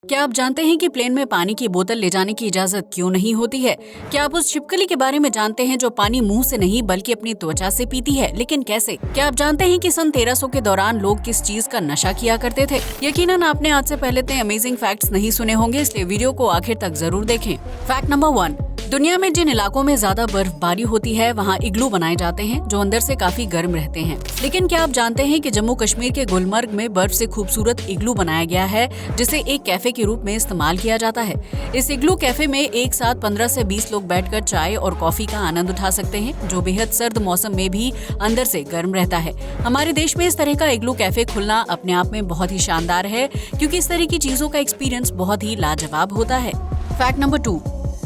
क्या आप जानते हैं कि प्लेन में पानी की बोतल ले जाने की इजाजत क्यों नहीं होती है? क्या आप उस छिपकली के बारे में जानते हैं जो पानी मुंह से नहीं बल्कि अपनी त्वचा से पीती है, लेकिन कैसे? क्या आप जानते हैं कि सन 1300 के दौरान लोग किस चीज का नशा किया करते थे? यकीनन आपने आज से पहले इतने अमेजिंग फैक्ट्स नहीं सुने होंगे, इसलिए वीडियो को आखिर तक जरूर देखें। फैक्ट नंबर 1, दुनिया में जिन इलाकों में ज्यादा बर्फबारी होती है वहाँ इग्लू बनाए जाते हैं जो अंदर से काफी गर्म रहते हैं। लेकिन क्या आप जानते हैं कि जम्मू कश्मीर के गुलमर्ग में बर्फ से खूबसूरत इग्लू बनाया गया है जिसे एक कैफे के रूप में इस्तेमाल किया जाता है। इस इग्लू कैफे में एक साथ 15 से 20 लोग बैठकर चाय और कॉफी का आनंद उठा सकते हैं जो बेहद सर्द मौसम में भी अंदर से गर्म रहता है। हमारे देश में इस तरह का इग्लू कैफे खुलना अपने आप में बहुत ही शानदार है क्योंकि इस तरह की चीजों का एक्सपीरियंस बहुत ही लाजवाब होता है। फैक्ट नंबर 2,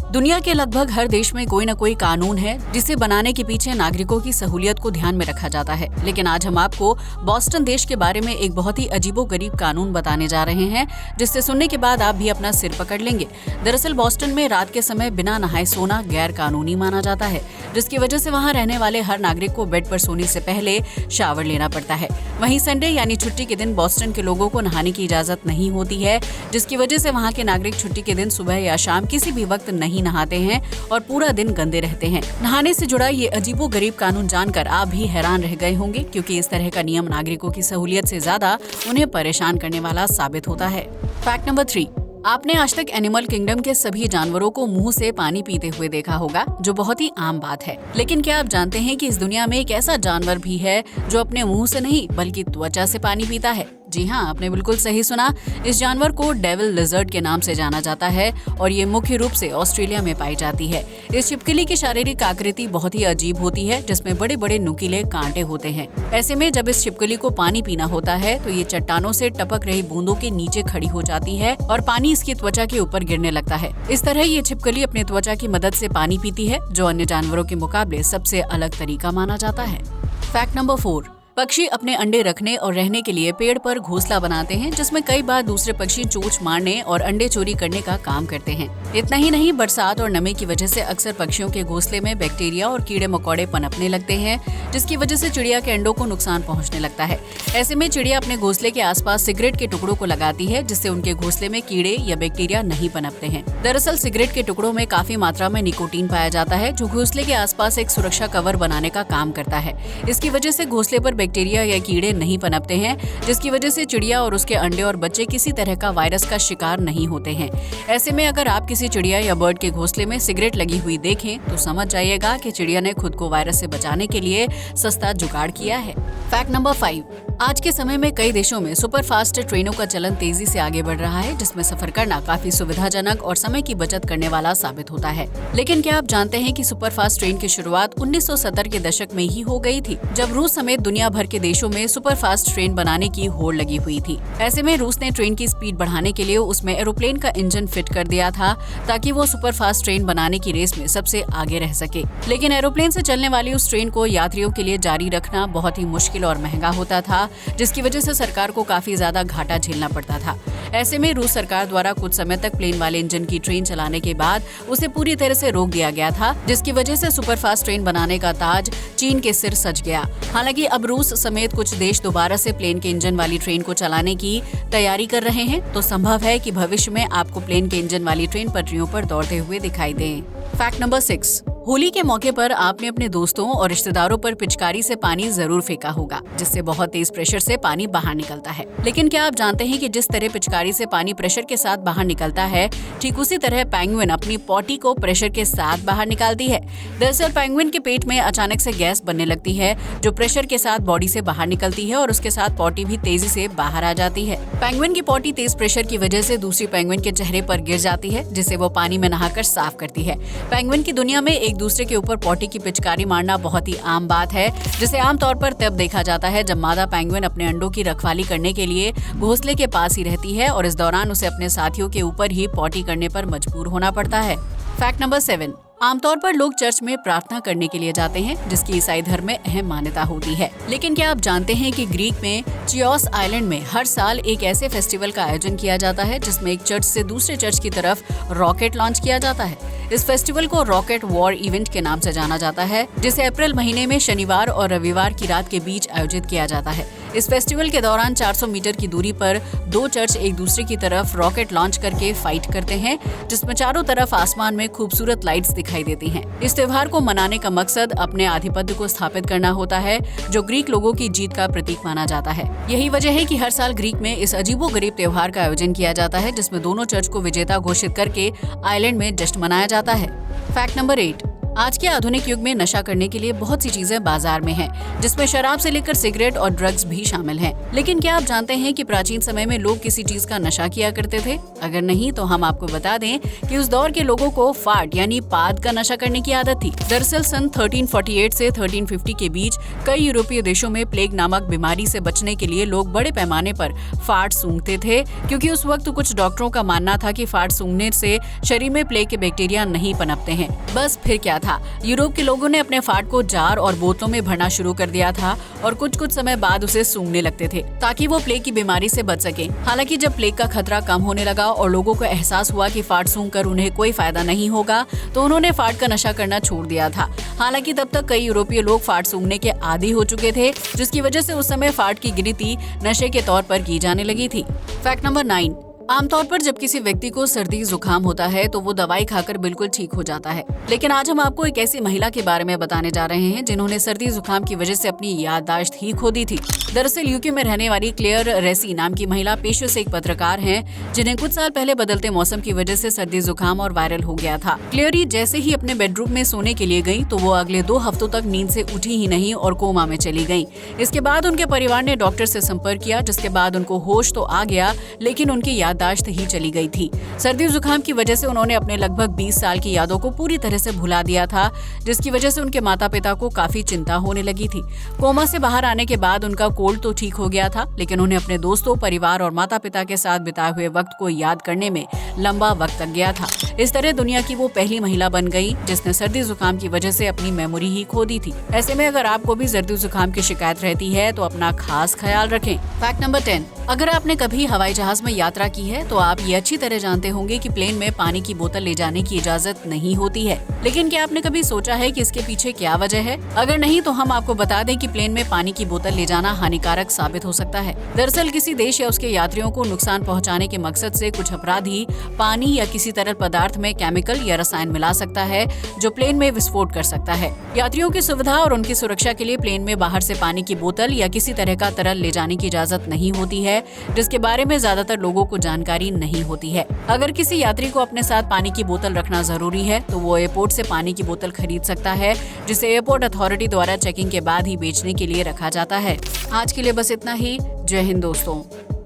दुनिया के लगभग हर देश में कोई न कोई कानून है जिसे बनाने के पीछे नागरिकों की सहूलियत को ध्यान में रखा जाता है। लेकिन आज हम आपको बोस्टन देश के बारे में एक बहुत ही अजीबोगरीब कानून बताने जा रहे हैं जिससे सुनने के बाद आप भी अपना सिर पकड़ लेंगे। दरअसल बोस्टन में रात के समय बिना नहाए सोना गैर कानूनी माना जाता है, जिसकी वजह से वहाँ रहने वाले हर नागरिक को बेड पर सोने से पहले शावर लेना पड़ता है। वहीं संडे यानी छुट्टी के दिन बोस्टन के लोगों को नहाने की इजाजत नहीं होती है, जिसकी वजह से वहाँ के नागरिक छुट्टी के दिन सुबह या शाम किसी भी वक्त नहीं नहाते हैं और पूरा दिन गंदे रहते हैं। नहाने से जुड़ा ये अजीबोगरीब कानून जानकर आप भी हैरान रह गए होंगे क्योंकि इस तरह का नियम नागरिकों की सहूलियत से ज्यादा उन्हें परेशान करने वाला साबित होता है। फैक्ट नंबर 3, आपने आज तक एनिमल किंगडम के सभी जानवरों को मुंह से पानी पीते हुए देखा होगा, जो बहुत ही आम बात है। लेकिन क्या आप जानते हैं कि इस दुनिया में एक ऐसा जानवर भी है जो अपने मुंह से नहीं बल्कि त्वचा से पानी पीता है? जी हाँ, आपने बिल्कुल सही सुना। इस जानवर को डेविल लिजर्ड के नाम से जाना जाता है और ये मुख्य रूप से ऑस्ट्रेलिया में पाई जाती है। इस छिपकली की शारीरिक आकृति बहुत ही अजीब होती है जिसमें बड़े बड़े नुकीले कांटे होते हैं। ऐसे में जब इस छिपकली को पानी पीना होता है तो ये चट्टानों से टपक रही बूंदों के नीचे खड़ी हो जाती है और पानी इसकी त्वचा के ऊपर गिरने लगता है। इस तरह ये छिपकली अपनी त्वचा की मदद से पानी पीती है, जो अन्य जानवरों के मुकाबले सबसे अलग तरीका माना जाता है। फैक्ट नंबर 4, पक्षी अपने अंडे रखने और रहने के लिए पेड़ पर घोंसला बनाते हैं जिसमें कई बार दूसरे पक्षी चोंच मारने और अंडे चोरी करने का काम करते हैं। इतना ही नहीं, बरसात और नमी की वजह से अक्सर पक्षियों के घोंसले में बैक्टीरिया और कीड़े मकोड़े पनपने लगते हैं, जिसकी वजह से चिड़िया के अंडों को नुकसान पहुंचने लगता है। ऐसे में चिड़िया अपने घोंसले के आसपास सिगरेट के टुकड़ों को लगाती है जिससे उनके घोंसले में कीड़े या बैक्टीरिया नहीं पनपते हैं। दरअसल सिगरेट के टुकड़ों में काफी मात्रा में निकोटीन पाया जाता है जो घोंसले के आसपास एक सुरक्षा कवर बनाने का काम करता है। इसकी वजह से घोंसले पर बैक्टीरिया या कीड़े नहीं पनपते हैं, जिसकी वजह से चिड़िया और उसके अंडे और बच्चे किसी तरह का वायरस का शिकार नहीं होते हैं। ऐसे में अगर आप किसी चिड़िया या बर्ड के घोंसले में सिगरेट लगी हुई देखें तो समझ जाइएगा कि चिड़िया ने खुद को वायरस से बचाने के लिए सस्ता जुगाड़ किया है। फैक्ट नंबर 5, आज के समय में कई देशों में सुपरफास्ट ट्रेनों का चलन तेजी से आगे बढ़ रहा है जिसमें सफर करना काफी सुविधाजनक और समय की बचत करने वाला साबित होता है। लेकिन क्या आप जानते हैं कि सुपरफास्ट ट्रेन की शुरुआत 1970 के दशक में ही हो गई थी, जब रूस समेत दुनिया भर के देशों में सुपरफास्ट ट्रेन बनाने की होड़ लगी हुई थी। ऐसे में रूस ने ट्रेन की स्पीड बढ़ाने के लिए उसमें एरोप्लेन का इंजन फिट कर दिया था ताकि वो सुपरफास्ट ट्रेन बनाने की रेस में सबसे आगे रह सके। लेकिन एरोप्लेन से चलने वाली उस ट्रेन को यात्रियों के लिए जारी रखना बहुत ही मुश्किल और महंगा होता था, जिसकी वजह से सरकार को काफी ज्यादा घाटा झेलना पड़ता था। ऐसे में रूस सरकार द्वारा कुछ समय तक प्लेन वाले इंजन की ट्रेन चलाने के बाद उसे पूरी तरह से रोक दिया गया था, जिसकी वजह से सुपरफास्ट ट्रेन बनाने का ताज चीन के सिर सज गया। हालांकि अब रूस समेत कुछ देश दोबारा से प्लेन के इंजन वाली ट्रेन को चलाने की तैयारी कर रहे हैं, तो संभव है कि भविष्य में आपको प्लेन के इंजन वाली ट्रेन पटरियों पर दौड़ते हुए दिखाई दें। फैक्ट नंबर 6, होली के मौके पर आपने अपने दोस्तों और रिश्तेदारों पर पिचकारी से पानी जरूर फेंका होगा, जिससे बहुत तेज प्रेशर से पानी बाहर निकलता है। लेकिन क्या आप जानते हैं कि जिस तरह पिचकारी से पानी प्रेशर के साथ बाहर निकलता है, ठीक उसी तरह पेंगुइन अपनी पॉटी को प्रेशर के साथ बाहर निकालती है। दरअसल पेंगुइन के पेट में अचानक से गैस बनने लगती है जो प्रेशर के साथ बॉडी से बाहर निकलती है और उसके साथ पॉटी भी तेजी से बाहर आ जाती है। पेंगुइन की पॉटी तेज प्रेशर की वजह से दूसरी पेंगुइन के चेहरे पर गिर जाती है, जिसे वो पानी में नहाकर साफ करती है। पेंगुइन की दुनिया में एक दूसरे के ऊपर पॉटी की पिचकारी मारना बहुत ही आम बात है, जिसे आमतौर पर तब देखा जाता है जब मादा पेंगुइन अपने अंडों की रखवाली करने के लिए घोंसले के पास ही रहती है और इस दौरान उसे अपने साथियों के ऊपर ही पॉटी करने पर मजबूर होना पड़ता है। फैक्ट नंबर 7, आमतौर पर लोग चर्च में प्रार्थना करने के लिए जाते हैं, जिसकी ईसाई धर्म में अहम मान्यता होती है। लेकिन क्या आप जानते हैं कि ग्रीक में चियोस आइलैंड में हर साल एक ऐसे फेस्टिवल का आयोजन किया जाता है जिसमें एक चर्च से दूसरे चर्च की तरफ रॉकेट लॉन्च किया जाता है। इस फेस्टिवल को रॉकेट वॉर इवेंट के नाम से जाना जाता है, जिसे अप्रैल महीने में शनिवार और रविवार की रात के बीच आयोजित किया जाता है। इस फेस्टिवल के दौरान 400 मीटर की दूरी पर दो चर्च एक दूसरे की तरफ रॉकेट लॉन्च करके फाइट करते हैं, जिसमें चारों तरफ आसमान में खूबसूरत लाइट्स दिखाई देती हैं। इस त्योहार को मनाने का मकसद अपने आधिपत्य को स्थापित करना होता है, जो ग्रीक लोगों की जीत का प्रतीक माना जाता है। यही वजह है कि हर साल ग्रीक में इस अजीबोगरीब त्योहार का आयोजन किया जाता है, जिसमें दोनों चर्च को विजेता घोषित करके आइलैंड में जश्न मनाया जाता है। Fact number 8। आज के आधुनिक युग में नशा करने के लिए बहुत सी चीजें बाजार में हैं, जिसमें शराब से लेकर सिगरेट और ड्रग्स भी शामिल हैं। लेकिन क्या आप जानते हैं कि प्राचीन समय में लोग किसी चीज का नशा किया करते थे? अगर नहीं तो हम आपको बता दें कि उस दौर के लोगों को फाट यानी पाद का नशा करने की आदत थी। दरअसल सन 1348 से 1350 के बीच कई यूरोपीय देशों में प्लेग नामक बीमारी से बचने के लिए लोग बड़े पैमाने पर फाट सूंघते थे, क्योंकि उस वक्त कुछ डॉक्टरों का मानना था कि फाट सूंघने से शरीर में प्लेग के बैक्टीरिया नहीं पनपते हैं। बस फिर क्या था, यूरोप के लोगों ने अपने फाट को जार और बोतलों में भरना शुरू कर दिया था और कुछ समय बाद उसे सूंघने लगते थे, ताकि वो प्लेग की बीमारी से बच सके। हालांकि जब प्लेग का खतरा कम होने लगा और लोगों को एहसास हुआ कि फाट सूंघकर उन्हें कोई फायदा नहीं होगा, तो उन्होंने फाट का नशा करना छोड़ दिया था। हालांकि तब तक कई यूरोपीय लोग फाट सूंघने के आदी हो चुके थे, जिसकी वजह से उस समय फाट की गिनती नशे के तौर पर की जाने लगी थी। Fact number 9। आमतौर पर जब किसी व्यक्ति को सर्दी जुकाम होता है तो वो दवाई खाकर बिल्कुल ठीक हो जाता है, लेकिन आज हम आपको एक ऐसी महिला के बारे में बताने जा रहे हैं जिन्होंने सर्दी जुकाम की वजह से अपनी याददाश्त ही खो दी थी। दरअसल यूके में रहने वाली क्लेयर रेसी नाम की महिला पेशे से एक पत्रकार हैं, जिन्हें कुछ साल पहले बदलते मौसम की वजह से सर्दी जुकाम और वायरल हो गया था। क्लेयरी जैसे ही अपने बेडरूम में सोने के लिए गई तो वो अगले 2 हफ्तों तक नींद से उठी ही नहीं और कोमा में चली गई। इसके बाद उनके परिवार ने डॉक्टर से संपर्क किया, जिसके बाद उनको होश तो आ गया, लेकिन उनकी याददाश्त ही चली गई थी। सर्दी जुकाम की वजह से उन्होंने अपने लगभग 20 साल की यादों को पूरी तरह से भुला दिया था, जिसकी वजह से उनके माता पिता को काफी चिंता होने लगी थी। कोमा से बाहर आने के बाद उनका कोल्ड तो ठीक हो गया था, लेकिन उन्हें अपने दोस्तों, परिवार और माता पिता के साथ बिताए हुए वक्त को याद करने में लंबा वक्त लग गया था। इस तरह दुनिया की वो पहली महिला बन गई जिसने सर्दी जुकाम की वजह से अपनी मेमोरी ही खो दी थी। ऐसे में अगर आपको भी सर्दी जुकाम की शिकायत रहती है तो अपना खास ख्याल रखें। Fact number 10। अगर आपने कभी हवाई जहाज में यात्रा की है तो आप ये अच्छी तरह जानते होंगे कि प्लेन में पानी की बोतल ले जाने की इजाजत नहीं होती है। लेकिन क्या आपने कभी सोचा है कि इसके पीछे क्या वजह है? अगर नहीं तो हम आपको बता दें कि प्लेन में पानी की बोतल ले जाना हानिकारक साबित हो सकता है। दरअसल किसी देश या उसके यात्रियों को नुकसान पहुंचाने के मकसद से कुछ अपराधी पानी या किसी तरल पदार्थ में केमिकल या रसायन मिला सकता है, जो प्लेन में विस्फोट कर सकता है। यात्रियों की सुविधा और उनकी सुरक्षा के लिए प्लेन में बाहर से पानी की बोतल या किसी तरह का तरल ले जाने की इजाजत नहीं होती है, जिसके बारे में ज्यादातर लोगों को जानकारी नहीं होती है। अगर किसी यात्री को अपने साथ पानी की बोतल रखना जरूरी है तो वो एयरपोर्ट से पानी की बोतल खरीद सकता है, जिसे एयरपोर्ट अथॉरिटी द्वारा चेकिंग के बाद ही बेचने के लिए रखा जाता है। आज के लिए बस इतना ही। जय हिंद दोस्तों।